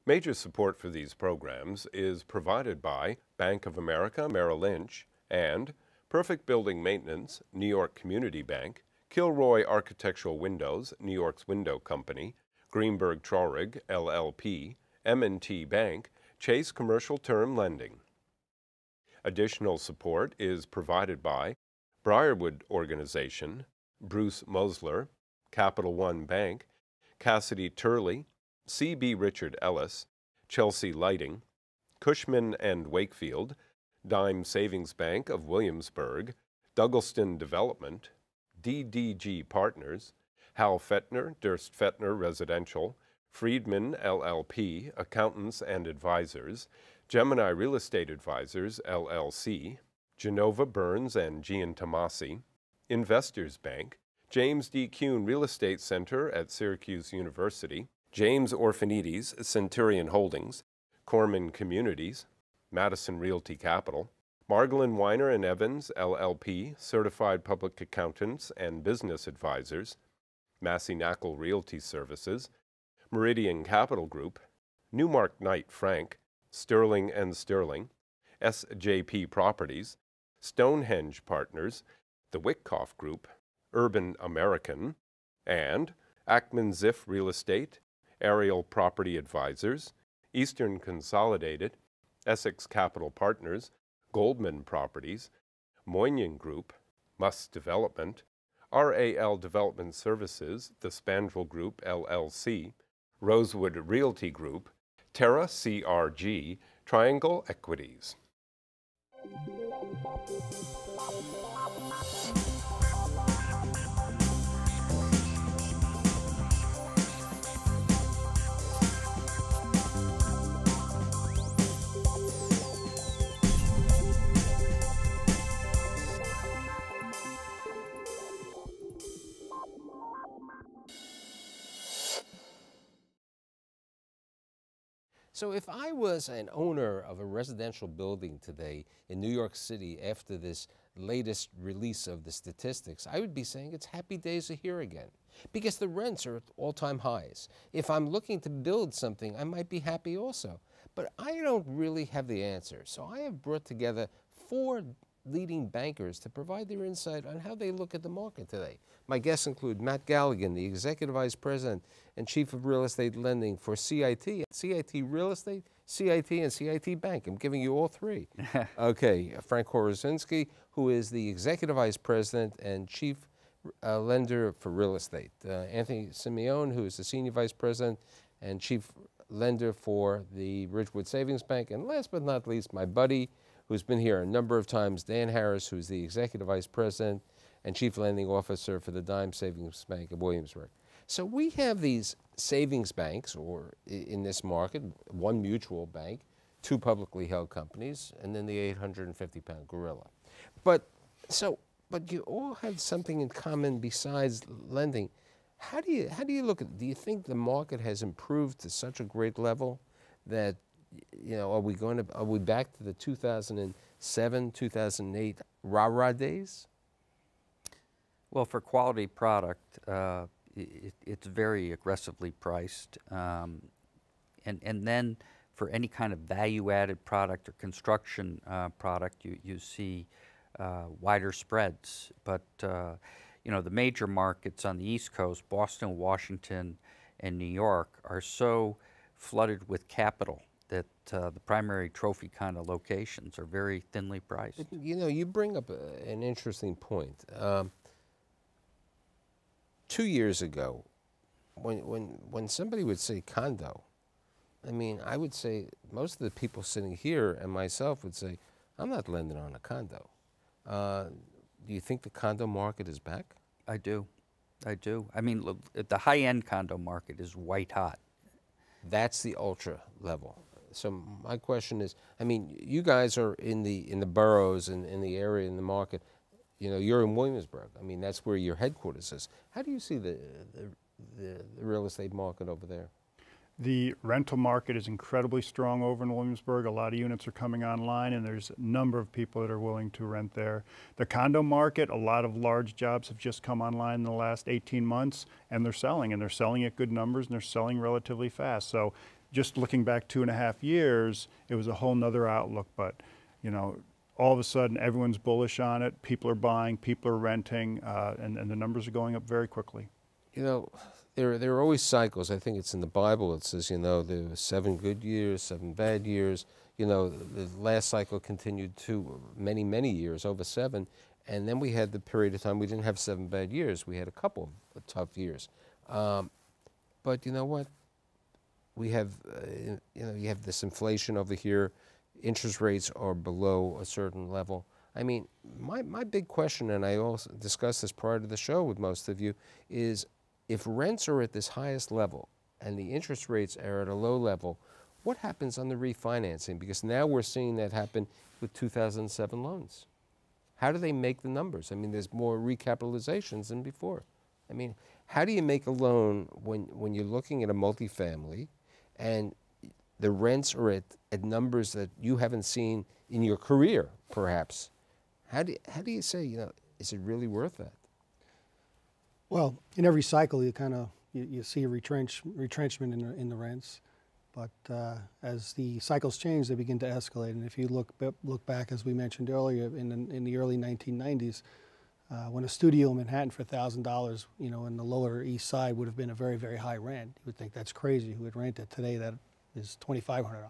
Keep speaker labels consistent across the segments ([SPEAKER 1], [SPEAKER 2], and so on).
[SPEAKER 1] Major support for these programs is provided by Bank of America Merrill Lynch and Perfect Building Maintenance, New York Community Bank, Kilroy Architectural Windows, New York's Window Company, Greenberg Traurig, LLP, M&T Bank, Chase Commercial Term Lending. Additional support is provided by Briarwood Organization, Bruce Mosler, Capital One Bank, Cassidy Turley, C.B. Richard Ellis, Chelsea Lighting, Cushman and Wakefield, Dime Savings Bank of Williamsburg, Douglaston Development, DDG Partners, Hal Fettner, Durst Fettner Residential, Friedman LLP, Accountants and Advisors, Gemini Real Estate Advisors, LLC, Genova Burns and Gian Tomasi, Investors Bank, James D. Kuhn Real Estate Center at Syracuse University, James Orphanides, Centurion Holdings, Corman Communities, Madison Realty Capital, Margolin Weiner and Evans, LLP, Certified Public Accountants and Business Advisors, Massey Knackle Realty Services, Meridian Capital Group, Newmark Knight Frank, Sterling and Sterling, SJP Properties, Stonehenge Partners, the Wickoff Group, Urban American, and Ackman Ziff Real Estate, Ariel Property Advisors, Eastern Consolidated, Essex Capital Partners, Goldman Properties, Moynihan Group, Muss Development, RAL Development Services, the Spandrel Group, LLC, Rosewood Realty Group, Terra CRG, Triangle Equities.
[SPEAKER 2] So if I was an owner of a residential building today in New York City after this latest release of the statistics, I would be saying it's happy days are here again because the rents are at all-time highs. If I'm looking to build something, I might be happy also. But I don't really have the answer. So I have brought together 4 leading bankers to provide their insight on how they look at the market today. My guests include Matt Galligan, the Executive Vice President and Chief of Real Estate Lending for CIT, CIT Real Estate, CIT, and CIT Bank. I'm giving you all 3. Okay, Frank Horozinski, who is the Executive Vice President and Chief Lender for Real Estate. Anthony Simeone, who is the Senior Vice President and Chief Lender for the Ridgewood Savings Bank. And last but not least, my buddy, who's been here a number of times, Dan Harris, who's the Executive Vice President and Chief Lending Officer for the Dime Savings Bank of Williamsburg. So we have these savings banks, or in this market, one mutual bank, 2 publicly held companies, and then the 850-pound gorilla. But you all have something in common besides lending. How do you look at it? Do you think the market has improved to such a great level that, you know, are we back to the 2007, 2008 rah-rah days?
[SPEAKER 3] Well, for quality product, it's very aggressively priced. And then for any kind of value-added product or construction product, you see wider spreads. But, you know, the major markets on the East Coast, Boston, Washington, and New York, are so flooded with capital that the primary trophy kind of locations are very thinly priced.
[SPEAKER 2] You know, you bring up an interesting point. 2 years ago, when somebody would say condo, I mean, I would say most of the people sitting here and myself would say, I'm not lending on a condo. Do you think the condo market is back?
[SPEAKER 3] I do. I do. I mean, look, the high-end condo market is white hot.
[SPEAKER 2] That's the ultra level. So my question is, I mean, you guys are in the boroughs and in the area, in the market. You know, you're in Williamsburg. I mean, that's where your headquarters is. How do you see the real estate market over there?
[SPEAKER 4] The rental market is incredibly strong over in Williamsburg. A lot of units are coming online, and there's a number of people that are willing to rent there. The condo market, a lot of large jobs have just come online in the last 18 months, and they're selling at good numbers, and they're selling relatively fast. So just looking back 2.5 years, it was a whole nother outlook. But, you know, all of a sudden everyone's bullish on it. People are buying, people are renting, and the numbers are going up very quickly.
[SPEAKER 2] You know, there are always cycles. I think it's in the Bible. It says, you know, there were 7 good years, 7 bad years. You know, the last cycle continued to many, many years, over 7. And then we had the period of time we didn't have 7 bad years. We had a couple of tough years. But you know what? We have, you know, you have this inflation over here. Interest rates are below a certain level. I mean, my big question, and I also discussed this prior to the show with most of you, is if rents are at this highest level and the interest rates are at a low level, what happens on the refinancing? Because now we're seeing that happen with 2007 loans. How do they make the numbers? I mean, there's more recapitalizations than before. I mean, how do you make a loan when you're looking at a multifamily and the rents are at numbers that you haven't seen in your career, perhaps? How do you say, you know, is it really worth that?
[SPEAKER 5] Well, in every cycle, you kind of you see a retrenchment in the rents, but as the cycles change, they begin to escalate. And if you look back, as we mentioned earlier, in the early 1990s, when a studio in Manhattan for $1,000, you know, in the Lower East Side would have been a very, very high rent. You would think that's crazy. Who would rent it today? That is $2,500.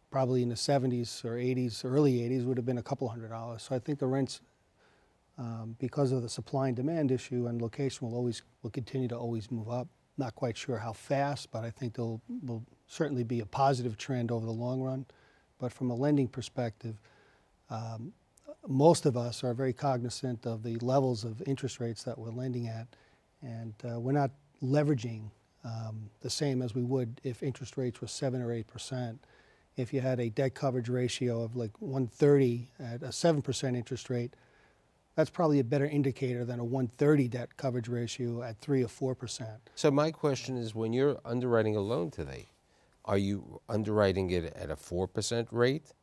[SPEAKER 5] Probably in the 70s or 80s, early 80s, would have been a couple $100. So I think the rents, because of the supply and demand issue and location, will continue to always move up. Not quite sure how fast, but I think there will certainly be a positive trend over the long run. But from a lending perspective, most of us are very cognizant of the levels of interest rates that we're lending at, and we're not leveraging the same as we would if interest rates were 7 or 8%. If you had a debt coverage ratio of like 130 at a 7% interest rate, that's probably a better indicator than a 130 debt coverage ratio at 3 or 4%.
[SPEAKER 2] So my question is, when you're underwriting a loan today, are you underwriting it at a 4% rate,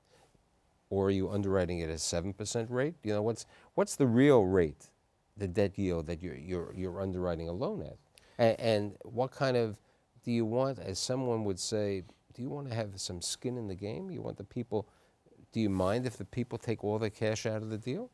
[SPEAKER 2] or are you underwriting it at a 7% rate? You know, what's the real rate, the debt yield that you're underwriting a loan at, and what kind of do you want? As someone would say, do you want to have some skin in the game? You want the people? Do you mind if the people take all the cash out of the deal?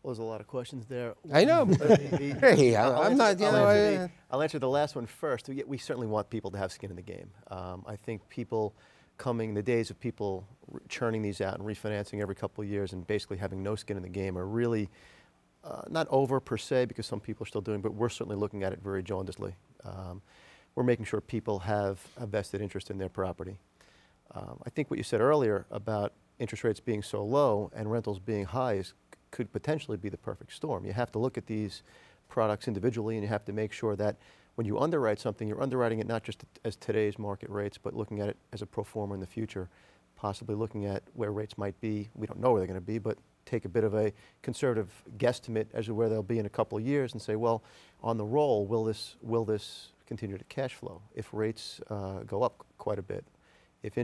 [SPEAKER 6] Well, there's a lot of questions there.
[SPEAKER 2] I know. Hey, I'm not, you know.
[SPEAKER 6] I'll answer the last one first. We certainly want people to have skin in the game. I think people the days of people churning these out and refinancing every couple of years and basically having no skin in the game are really not over per se, because some people are still doing, but we're certainly looking at it very jaundicely. We're making sure people have a vested interest in their property. I think what you said earlier about interest rates being so low and rentals being high could potentially be the perfect storm. You have to look at these products individually, and you have to make sure that when you underwrite something, you're underwriting it not just as today's market rates, but looking at it as a pro forma in the future, possibly looking at where rates might be. We don't know where they're going to be, but take a bit of a conservative guesstimate as to where they'll be in a couple of years and say, well, on the roll, will this continue to cash flow? If rates go up quite a bit, if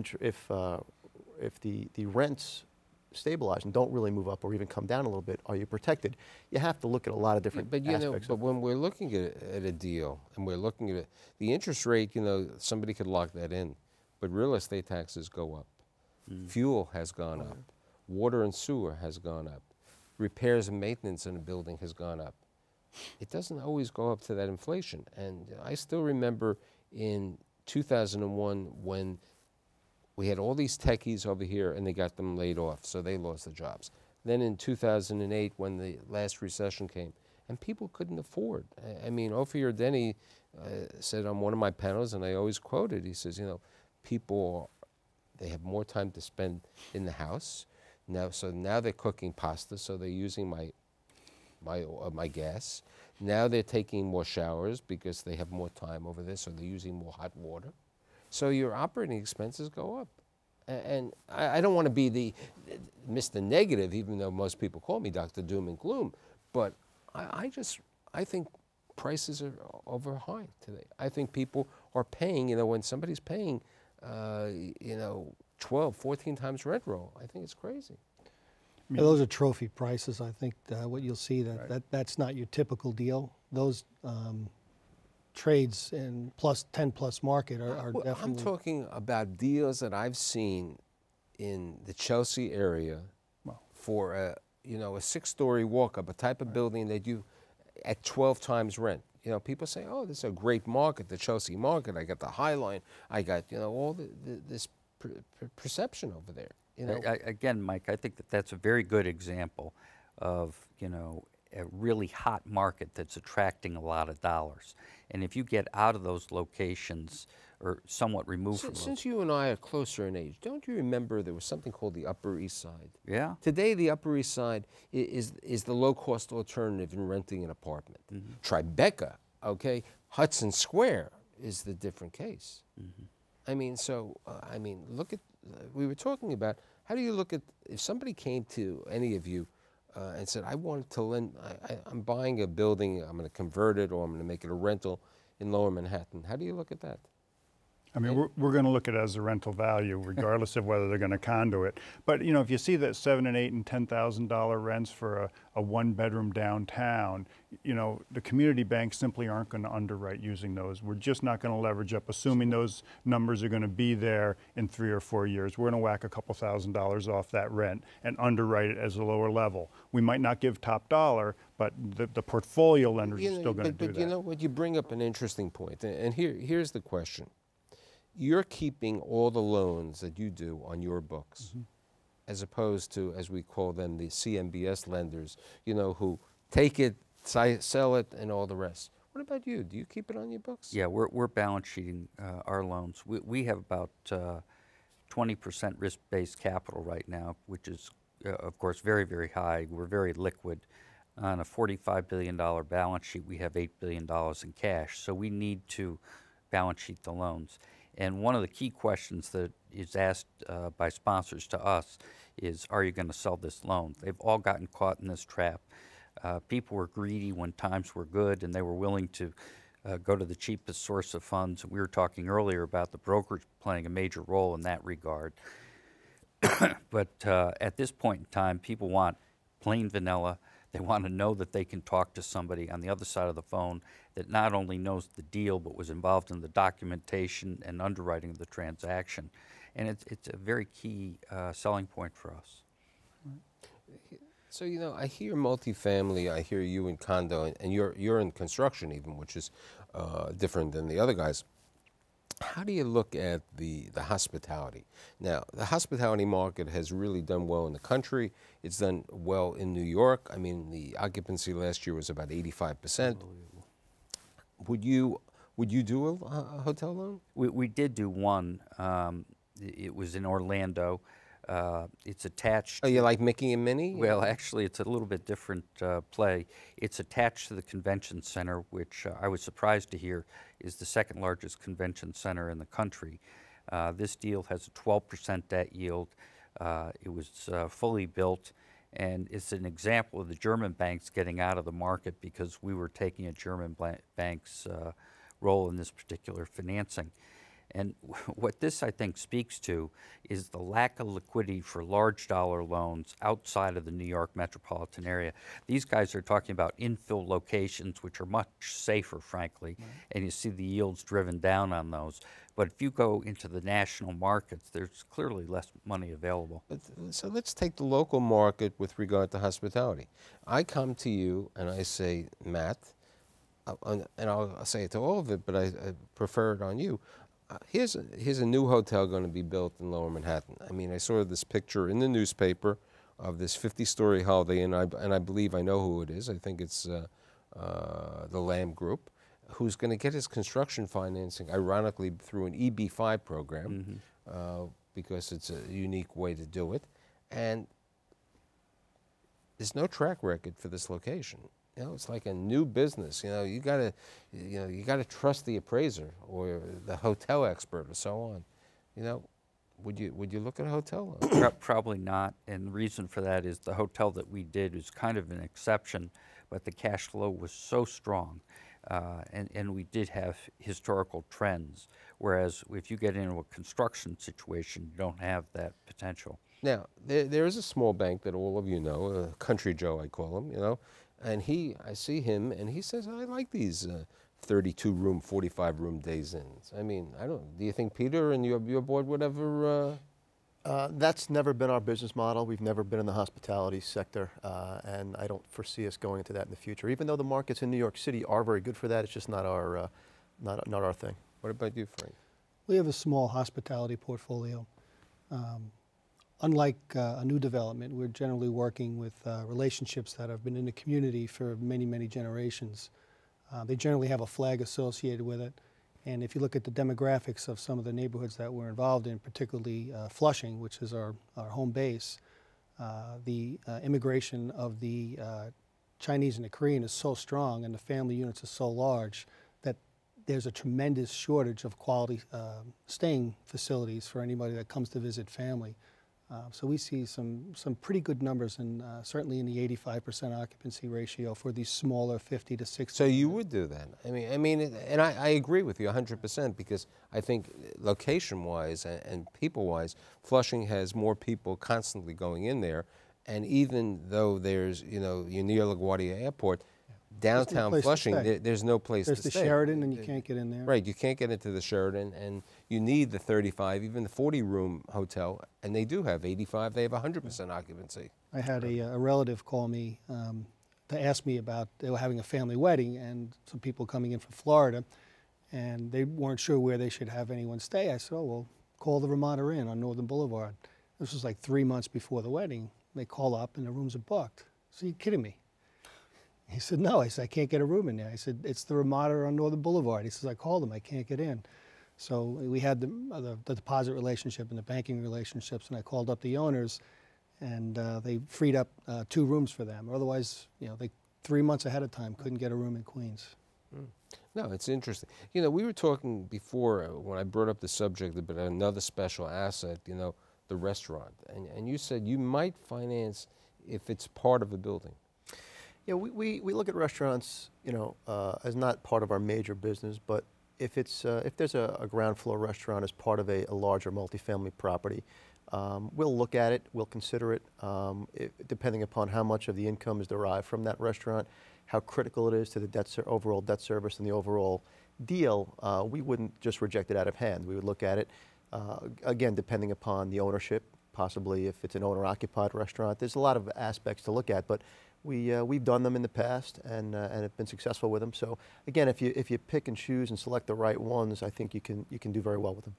[SPEAKER 6] the rents stabilize and don't really move up or even come down a little bit, are you protected? You have to look at a lot of different aspects.
[SPEAKER 2] But when we're looking at a deal and we're looking at it, the interest rate, you know, somebody could lock that in, but real estate taxes go up. Fuel has gone up. Water and sewer has gone up. Repairs and maintenance in a building has gone up. It doesn't always go up to that inflation. And I still remember in 2001 when we had all these techies over here and they got them laid off, so they lost their jobs. Then in 2008 when the last recession came, and people couldn't afford. I mean, Ophir Denny said on one of my panels, and I always quote it, he says, you know, people, they have more time to spend in the house. So now they're cooking pasta, so they're using my gas. Now they're taking more showers because they have more time over there, so they're using more hot water. So your operating expenses go up. And I don't want to be Mr. Negative, even though most people call me Dr. Doom and Gloom, but I think prices are over high today. I think people are paying, you know, when somebody's paying, you know, 12, 14 times rent roll, I think it's crazy.
[SPEAKER 5] Yeah, those are trophy prices. I think what you'll see that's not your typical deal. Those trades in plus 10 plus market are
[SPEAKER 2] Well,
[SPEAKER 5] definitely.
[SPEAKER 2] I'm talking about deals that I've seen in the Chelsea area for a 6-story walk-up, a type of building that you at 12 times rent. You know, people say, "Oh, this is a great market, the Chelsea market. I got the High Line. I got all this perception over there." You know,
[SPEAKER 3] Again, Mike, I think that that's a very good example of, a really hot market that's attracting a lot of dollars. And if you get out of those locations or somewhat removed from those.
[SPEAKER 2] Since you and I are closer in age, don't you remember there was something called the Upper East Side?
[SPEAKER 3] Yeah.
[SPEAKER 2] Today, the Upper East Side is the low-cost alternative in renting an apartment. Tribeca, okay, Hudson Square is the different case. I mean, look at, we were talking about, how do you look at, if somebody came to any of you and said, I want to lend, I'm buying a building, I'm going to convert it, or I'm going to make it a rental in Lower Manhattan, how do you look at that?
[SPEAKER 4] I mean, we're going to look at it as a rental value, regardless of whether they're going to condo it. But if you see that $7,000 and $8,000 and $10,000 rents for a one-bedroom downtown, the community banks simply aren't going to underwrite using those. We're just not going to leverage up, assuming those numbers are going to be there in 3 or 4 years. We're going to whack a couple $1,000s off that rent and underwrite it as a lower level. We might not give top dollar, but the portfolio lenders are still going to do that.
[SPEAKER 2] But you know what? You bring up an interesting point, and here's the question. You're keeping all the loans that you do on your books, as opposed to, as we call them, the CMBS lenders, who take it, sell it, and all the rest. What about you? Do you keep it on your books?
[SPEAKER 3] Yeah, we're balance sheeting our loans. We have about 20% risk-based capital right now, which is, of course, very, very high. We're very liquid. On a $45 billion balance sheet, we have $8 billion in cash, so we need to balance sheet the loans. And one of the key questions that is asked by sponsors to us is, are you going to sell this loan? They've all gotten caught in this trap. People were greedy when times were good, and they were willing to go to the cheapest source of funds. We were talking earlier about the brokerage playing a major role in that regard. But at this point in time, people want plain vanilla. They want to know that they can talk to somebody on the other side of the phone that not only knows the deal but was involved in the documentation and underwriting of the transaction. And it's a very key selling point for us.
[SPEAKER 2] So, I hear multifamily, I hear you in condo, and you're in construction even, which is different than the other guys. How do you look at the hospitality? Now, the hospitality market has really done well in the country. It's done well in New York. I mean, the occupancy last year was about 85%. Would you do a hotel loan?
[SPEAKER 3] We did do one. It was in Orlando. It's attached.
[SPEAKER 2] Oh, you like Mickey and Minnie?
[SPEAKER 3] Well, actually, it's a little bit different play. It's attached to the convention center, which I was surprised to hear is the second largest convention center in the country. This deal has a 12% debt yield. It was fully built, and it's an example of the German banks getting out of the market because we were taking a German bank's role in this particular financing. And what this, I think, speaks to is the lack of liquidity for large dollar loans outside of the New York metropolitan area. These guys are talking about infill locations, which are much safer, frankly, and you see the yields driven down on those. But if you go into the national markets, there's clearly less money available.
[SPEAKER 2] So let's take the local market with regard to hospitality. I come to you and I say, Matt, and I'll say it to all of it, but I prefer it on you. Here's a new hotel going to be built in Lower Manhattan. I mean, I saw this picture in the newspaper of this 50-story Holiday Inn, and I believe I know who it is. I think it's the Lamb Group, who's going to get his construction financing, ironically, through an EB-5 program, because it's a unique way to do it. And there's no track record for this location. It's like a new business. You gotta trust the appraiser or the hotel expert or so on. Would you look at a hotel loan?
[SPEAKER 3] Probably not, and the reason for that is the hotel that we did is kind of an exception, but the cash flow was so strong, and we did have historical trends, whereas if you get into a construction situation, you don't have that potential.
[SPEAKER 2] Now, there is a small bank that all of you know, Country Joe I call him, and I see him, and he says, I like these 32-room, 45-room Days Inns. I mean, do you think Peter and your board would ever?
[SPEAKER 6] That's never been our business model. We've never been in the hospitality sector, and I don't foresee us going into that in the future. Even though the markets in New York City are very good for that, it's just not our not our thing.
[SPEAKER 2] What about you, Frank?
[SPEAKER 5] We have a small hospitality portfolio. Unlike a new development, we're generally working with relationships that have been in the community for many, many generations. They generally have a flag associated with it. And if you look at the demographics of some of the neighborhoods that we're involved in, particularly Flushing, which is our home base, the immigration of the Chinese and the Korean is so strong and the family units are so large that there's a tremendous shortage of quality staying facilities for anybody that comes to visit family. So we see some pretty good numbers, and certainly in the 85% occupancy ratio for these smaller 50 to 60.
[SPEAKER 2] So you would do that? I mean, and I agree with you 100% because I think location-wise and people-wise, Flushing has more people constantly going in there, and even though there's you're near LaGuardia Airport, downtown Flushing, there's no place to stay.
[SPEAKER 5] There's the Sheraton, and you can't get in there.
[SPEAKER 2] Right, you can't get into the Sheraton, and you need the 35, even the 40-room hotel, and they do have 85, they have 100% occupancy.
[SPEAKER 5] I had a relative call me to ask me about, they were having a family wedding, and some people coming in from Florida, and they weren't sure where they should have anyone stay. I said, oh, well, call the Ramada Inn on Northern Boulevard. This was like 3 months before the wedding. They call up, and the rooms are booked. So you're kidding me? He said, no. I said, I can't get a room in there. I said, it's the Ramada on Northern Boulevard. He says, I called them. I can't get in. So we had the deposit relationship and the banking relationships, and I called up the owners, and they freed up 2 rooms for them. Otherwise, they 3 months ahead of time couldn't get a room in Queens.
[SPEAKER 2] No, it's interesting. We were talking before when I brought up the subject about another special asset, the restaurant. And you said you might finance if it's part of a building.
[SPEAKER 6] Yeah, we look at restaurants, as not part of our major business, but if there's a ground floor restaurant as part of a larger multifamily property, we'll look at it, we'll consider it, depending upon how much of the income is derived from that restaurant, how critical it is to the overall debt service and the overall deal. We wouldn't just reject it out of hand. We would look at it, again, depending upon the ownership, possibly if it's an owner-occupied restaurant. There's a lot of aspects to look at, but we've done them in the past and have been successful with them. So again, if you pick and choose and select the right ones, I think you can do very well with them.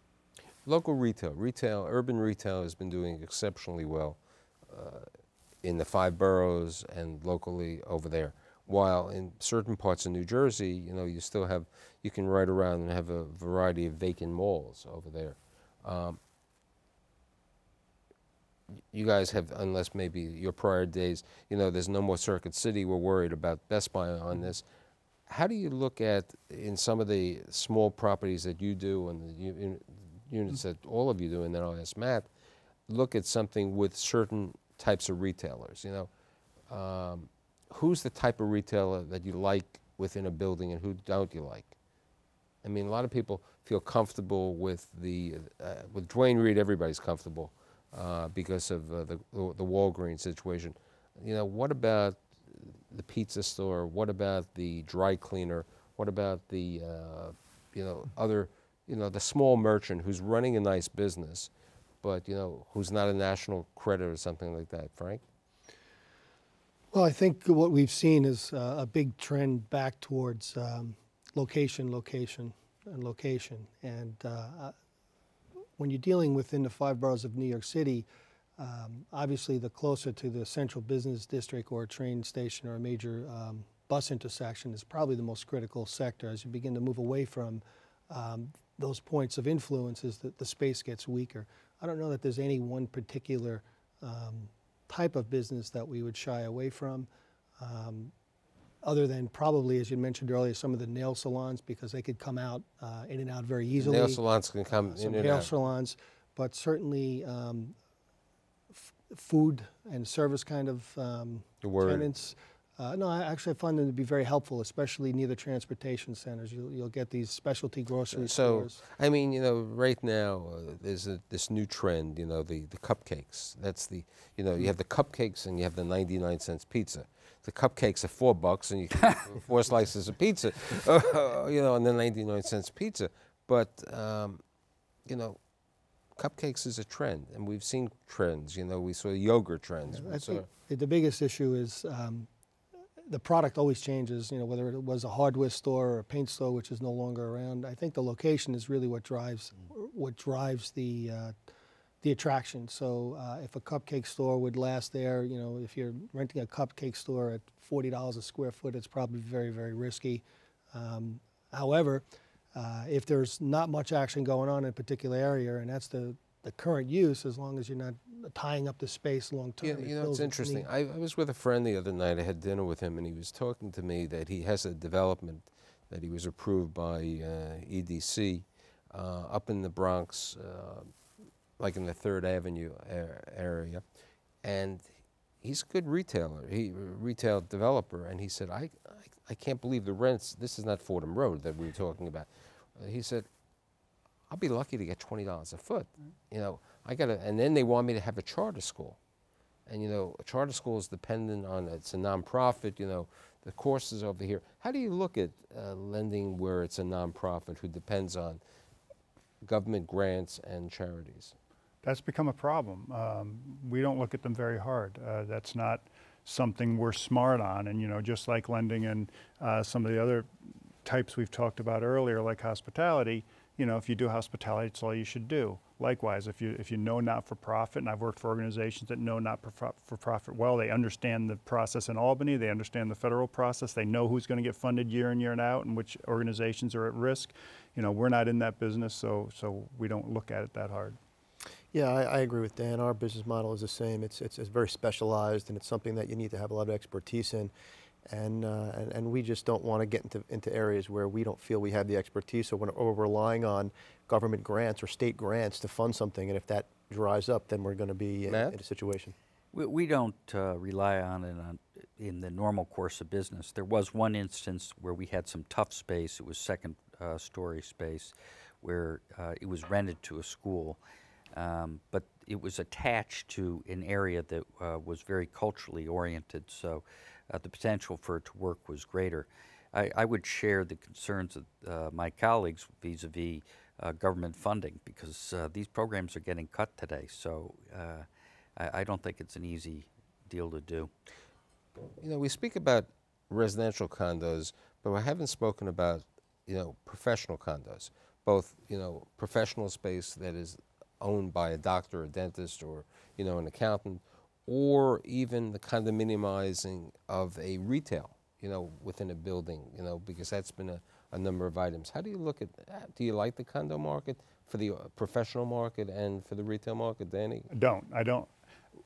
[SPEAKER 2] Local retail, urban retail has been doing exceptionally well in the 5 boroughs and locally over there. While in certain parts of New Jersey, you can ride around and have a variety of vacant malls over there. You guys have, unless maybe your prior days, there's no more Circuit City. We're worried about Best Buy on this. How do you look at, in some of the small properties that you do and the units that all of you do, and then I'll ask Matt, look at something with certain types of retailers? Who's the type of retailer that you like within a building and who don't you like? I mean, a lot of people feel comfortable with with Duane Reade, everybody's comfortable. Because of the Walgreens situation. What about the pizza store? What about the dry cleaner? What about the, other, the small merchant who's running a nice business, but, who's not a national credit or something like that, Frank?
[SPEAKER 5] Well, I think what we've seen is a big trend back towards location. And when you're dealing within the 5 boroughs of New York City, obviously the closer to the central business district or a train station or a major bus intersection is probably the most critical sector. As you begin to move away from those points of influence, the space gets weaker. I don't know that there's any one particular type of business that we would shy away from. Other than probably, as you mentioned earlier, some of the nail salons, because they could come out in and out very easily.
[SPEAKER 2] Nail salons can come in and out.
[SPEAKER 5] Nail salons, but certainly food and service kind of tenants. No, I find them to be very helpful, especially near the transportation centers. You'll get these specialty grocery stores.
[SPEAKER 2] I mean, right now there's this new trend, the cupcakes. That's you have the cupcakes and you have the 99 cents pizza. the cupcakes are $4 and you can get 4 slices of pizza, you know, and then 99-cent pizza. But, you know, cupcakes is a trend, and we've seen trends. You know, we saw yogurt trends.
[SPEAKER 5] I think the biggest issue is the product always changes, you know, whether it was a hardware store or a paint store, which is no longer around. I think the location is really what drives the attraction. So if a cupcake store would last there, you know, if you're renting a cupcake store at $40 a square foot, it's probably very, very risky. However, if there's not much action going on in a particular area, and that's the current use, as long as you're not tying up the space long term.
[SPEAKER 2] Yeah, you know, it's interesting. I was with a friend the other night. I had dinner with him, and he was talking to me that he has a development that he was approved by EDC up in the Bronx, like in the 3rd Avenue area, and he's a good retailer. Retail developer, and he said, I can't believe the rents. This is not Fordham Road that we were talking about. He said, I'll be lucky to get $20 a foot. You know, and then they want me to have a charter school. And, you know, a charter school is dependent on, it's a nonprofit, you know, the courses over here. How do you look at lending where it's a nonprofit who depends on government grants and charities?
[SPEAKER 4] That's become a problem. We don't look at them very hard. That's not something we're smart on. And, you know, just like lending and some of the other types we've talked about earlier, like hospitality, you know, if you do hospitality, it's all you should do. Likewise, if you know not-for-profit, and I've worked for organizations that know not-for-profit well, they understand the process in Albany, they understand the federal process, they know who's going to get funded year in, year out, and which organizations are at risk. You know, we're not in that business, so we don't look at it that hard.
[SPEAKER 6] Yeah, I agree with Dan. Our business model is the same. It's very specialized, and it's something that you need to have a lot of expertise in. And we just don't want to get into areas where we don't feel we have the expertise, or we're relying on government grants or state grants to fund something. And if that dries up, then we're going to be in a situation.
[SPEAKER 3] We don't rely on it in the normal course of business. There was one instance where we had some tough space. It was second-story space where it was rented to a school, but it was attached to an area that was very culturally oriented. So the potential for it to work was greater. I would share the concerns of my colleagues vis-a-vis government funding, because these programs are getting cut today. So I don't think it's an easy deal to do.
[SPEAKER 2] You know, we speak about residential condos, but we haven't spoken about, you know, professional condos, both, you know, professional space that is owned by a doctor, a dentist, or, you know, an accountant, or even the condominiumizing of a retail, you know, within a building, you know, because that's been a number of items. How do you look at that? Do you like the condo market for the professional market and for the retail market, Danny?
[SPEAKER 4] I don't.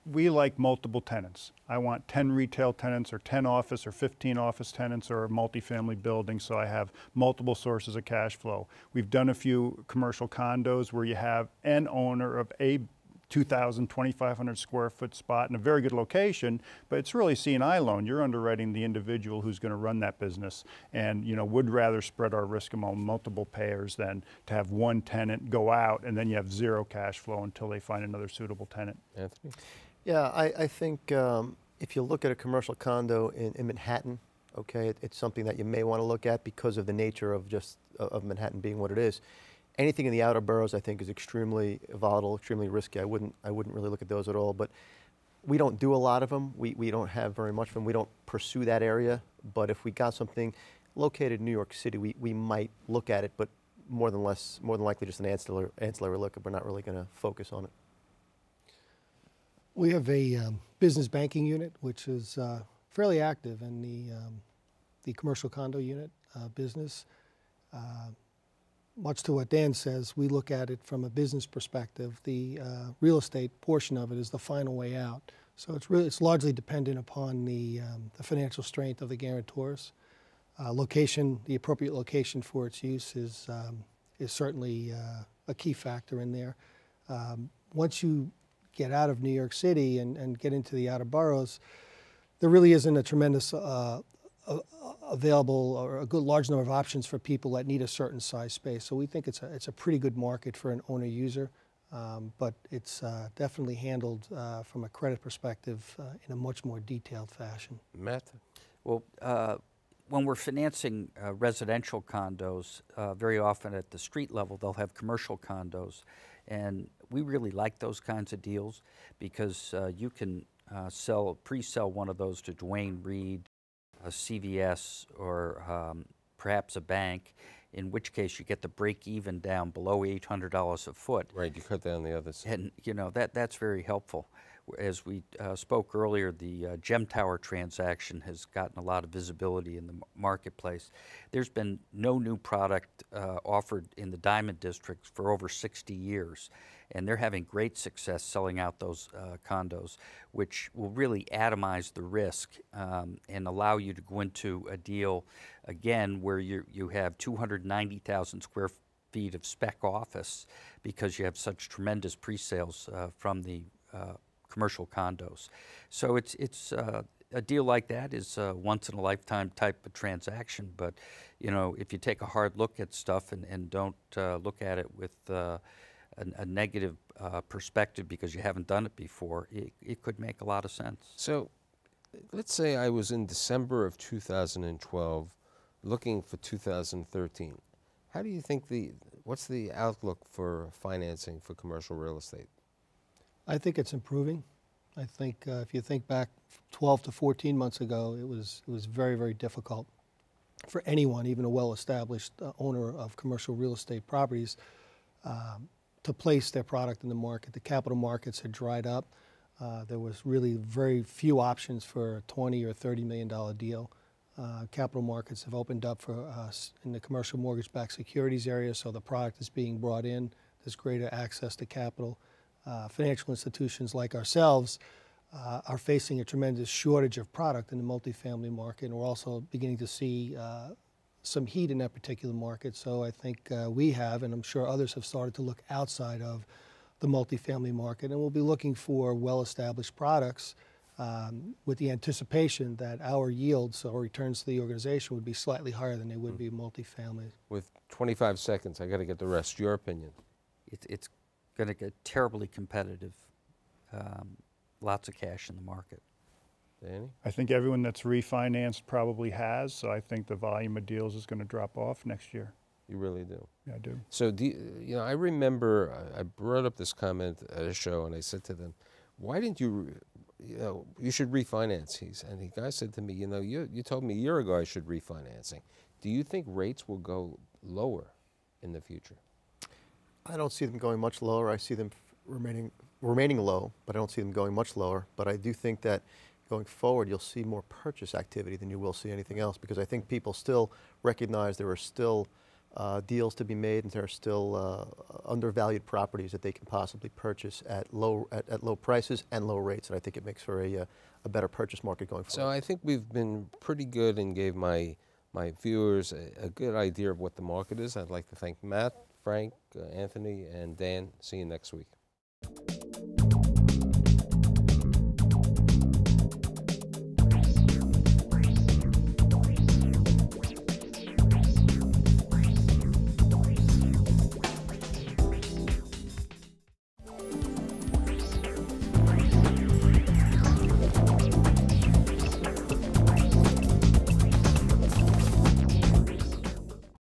[SPEAKER 4] We like multiple tenants. I want 10 retail tenants or 10 office or 15 office tenants or a multifamily building, so I have multiple sources of cash flow. We've done a few commercial condos where you have an owner of a 2,000, 2,500 square foot spot in a very good location, but it's really C&I loan. You're underwriting the individual who's going to run that business, and, you know, would rather spread our risk among multiple payers than to have one tenant go out and then you have zero cash flow until they find another suitable tenant.
[SPEAKER 2] Anthony?
[SPEAKER 6] Yeah, I think if you look at a commercial condo in Manhattan, okay, it's something that you may want to look at because of the nature of of Manhattan being what it is. Anything in the outer boroughs, I think, is extremely volatile, extremely risky. I wouldn't really look at those at all. But we don't do a lot of them. We don't have very much of them. We don't pursue that area. But if we got something located in New York City, we might look at it. But more than likely, just an ancillary look. We're not really going to focus on it.
[SPEAKER 5] We have a business banking unit, which is fairly active in the commercial condo unit business. Much to what Dan says, we look at it from a business perspective. The real estate portion of it is the final way out. So it's largely dependent upon the financial strength of the guarantors. Location, the appropriate location for its use is certainly a key factor in there. Once you get out of New York City and get into the outer boroughs, there really isn't a tremendous available or a good large number of options for people that need a certain size space. So we think it's a pretty good market for an owner user. but it's definitely handled from a credit perspective in a much more detailed fashion.
[SPEAKER 1] Matt?
[SPEAKER 3] Well, when we're financing residential condos, very often at the street level, they'll have commercial condos. And we really like those kinds of deals because you can pre-sell one of those to Dwayne Reed, a CVS, or perhaps a bank, in which case you get the break even down below $800 a foot.
[SPEAKER 2] Right, you cut down the other side.
[SPEAKER 3] And you know, that's very helpful. As we spoke earlier, the Gem Tower transaction has gotten a lot of visibility in the marketplace. There's been no new product offered in the Diamond District for over 60 years, and they're having great success selling out those condos, which will really atomize the risk and allow you to go into a deal, again, where you have 290,000 square feet of spec office because you have such tremendous pre-sales from the commercial condos. So it's a deal like that is a once-in-a-lifetime type of transaction, but you know, if you take a hard look at stuff and don't look at it with a negative perspective because you haven't done it before, it could make a lot of sense.
[SPEAKER 2] So let's say I was in December of 2012 looking for 2013. How do you think what's the outlook for financing for commercial real estate?
[SPEAKER 5] I think it's improving. I think if you think back 12 to 14 months ago, it was very, very difficult for anyone, even a well-established owner of commercial real estate properties, to place their product in the market. The capital markets had dried up. There was really very few options for a $20 or $30 million deal. Capital markets have opened up for us in the commercial mortgage-backed securities area, so the product is being brought in. There's greater access to capital. Financial institutions like ourselves are facing a tremendous shortage of product in the multifamily market, and we're also beginning to see some heat in that particular market. So I think we have, and I'm sure others have started to look outside of the multifamily market, and we'll be looking for well-established products with the anticipation that our yields or returns to the organization would be slightly higher than they would be multifamily.
[SPEAKER 2] With 25 seconds, I got to get the rest. Your opinion?
[SPEAKER 3] It's going to get terribly competitive. Lots of cash in the market.
[SPEAKER 2] Danny?
[SPEAKER 4] I think everyone that's refinanced probably has, so I think the volume of deals is going to drop off next year.
[SPEAKER 2] You really do?
[SPEAKER 4] Yeah, I do.
[SPEAKER 2] So, you know, I remember I brought up this comment at a show, and I said to them, why didn't you, you should refinance? And the guy said to me, you know, you told me a year ago I should refinancing. Do you think rates will go lower in the future?
[SPEAKER 6] I don't see them going much lower. I see them remaining low, but I don't see them going much lower. But I do think that going forward, you'll see more purchase activity than you will see anything else, because I think people still recognize there are still deals to be made, and there are still undervalued properties that they can possibly purchase at low prices and low rates, and I think it makes for a better purchase market going forward.
[SPEAKER 2] So I think we've been pretty good and gave my viewers a good idea of what the market is. I'd like to thank Matt, Frank, Anthony, and Dan. See you next week.